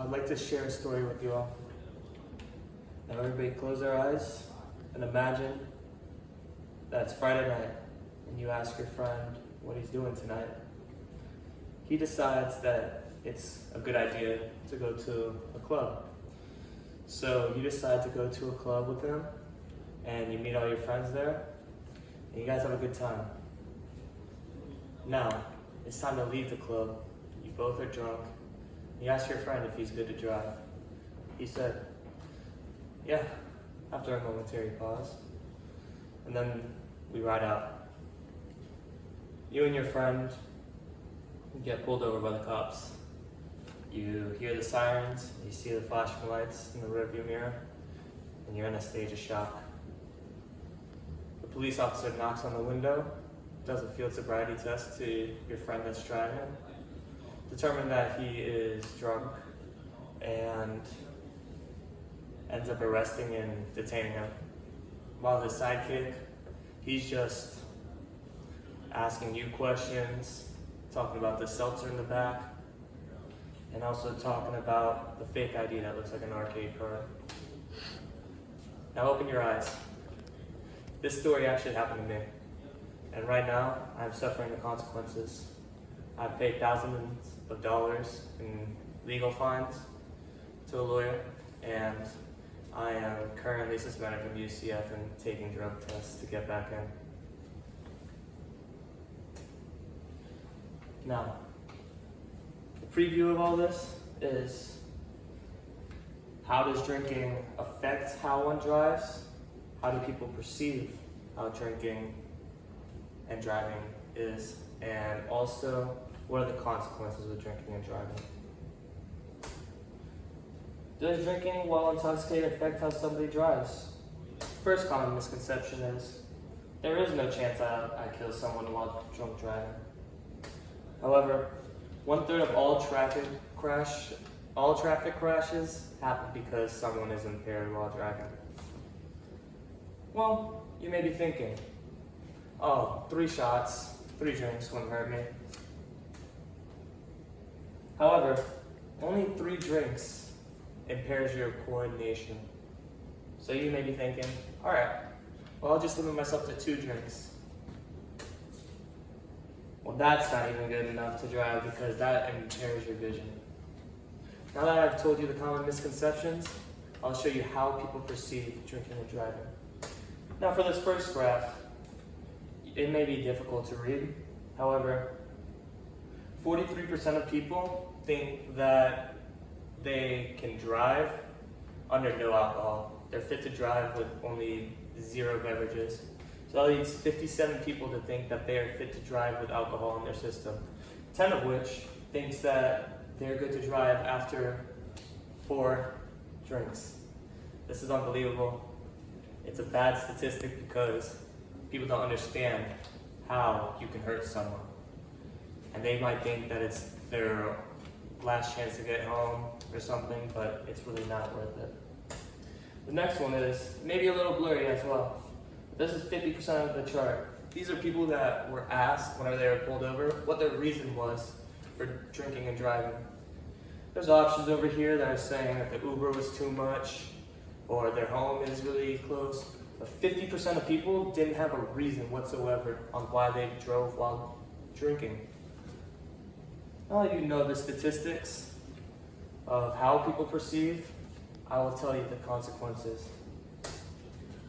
I'd like to share a story with you all. Now everybody close their eyes and imagine that it's Friday night and you ask your friend what he's doing tonight. He decides that it's a good idea to go to a club. So you decide to go to a club with him and you meet all your friends there and you guys have a good time. Now, it's time to leave the club. You both are drunk. You ask your friend if he's good to drive. He said, yeah, after a momentary pause. And then we ride out. You and your friend get pulled over by the cops. You hear the sirens, you see the flashing lights in the rearview mirror, and you're in a stage of shock. The police officer knocks on the window, does a field sobriety test to your friend that's driving, determine that he is drunk, and ends up arresting and detaining him. While his sidekick, he's just asking you questions, talking about the seltzer in the back, and also talking about the fake ID that looks like an arcade card. Now open your eyes. This story actually happened to me. And right now, I'm suffering the consequences. I've paid thousands of dollars in legal fines to a lawyer, and I am currently suspended from UCF and taking drug tests to get back in. Now, the preview of all this is: how does drinking affect how one drives? How do people perceive how drinking and driving is? And also, what are the consequences of drinking and driving? Does drinking while intoxicated affect how somebody drives? First common misconception is there is no chance I kill someone while drunk driving. However, 1/3 of all traffic crashes happen because someone is impaired while driving. Well, you may be thinking, oh, 3 shots, 3 drinks wouldn't hurt me. However, only 3 drinks impairs your coordination. So you may be thinking, all right, well, I'll just limit myself to 2 drinks. Well, that's not even good enough to drive because that impairs your vision. Now that I've told you the common misconceptions, I'll show you how people perceive drinking and driving. Now for this first graph, it may be difficult to read. However, 43% of people think that they can drive under no alcohol. They're fit to drive with only 0 beverages. So that leads 57 people to think that they are fit to drive with alcohol in their system. 10 of which thinks that they're good to drive after 4 drinks. This is unbelievable. It's a bad statistic because people don't understand how you can hurt someone. And they might think that it's their last chance to get home or something, but it's really not worth it. The next one is maybe a little blurry as well. This is 50% of the chart. These are people that were asked whenever they were pulled over what their reason was for drinking and driving. There's options over here that are saying that the Uber was too much or their home is really close. But 50% of people didn't have a reason whatsoever on why they drove while drinking. Now that you know the statistics of how people perceive, I will tell you the consequences.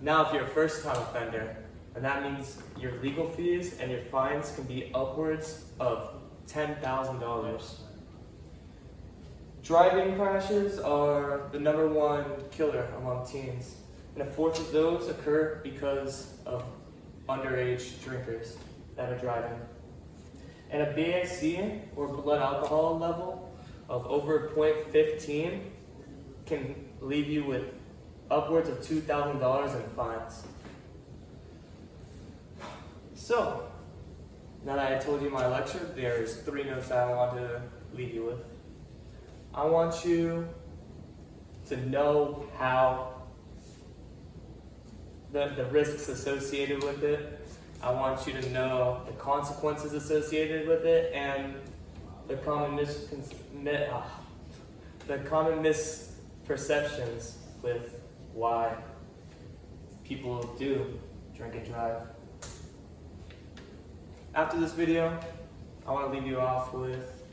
Now, if you're a first-time offender, and that means your legal fees and your fines can be upwards of $10,000. Driving crashes are the #1 killer among teens, and 1/4 of those occur because of underage drinkers that are driving. And a BAC, or blood alcohol level, of over 0.15 can leave you with upwards of $2,000 in fines. So, now that I told you my lecture, there's 3 notes that I want to leave you with. I want you to know how the risks associated with it. I want you to know the consequences associated with it and the common the common misperceptions with why people do drink and drive. After this video, I want to leave you off with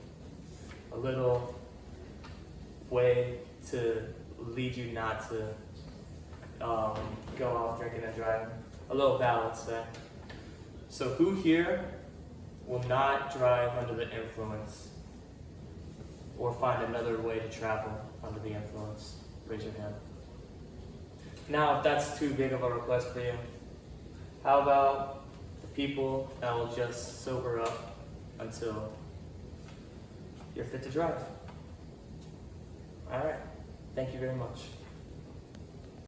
a little way to lead you not to go off drinking and driving. A little balance there. So who here will not drive under the influence or find another way to travel under the influence? Raise your hand. Now, if that's too big of a request for you, how about the people that will just sober up until you're fit to drive? All right. Thank you very much.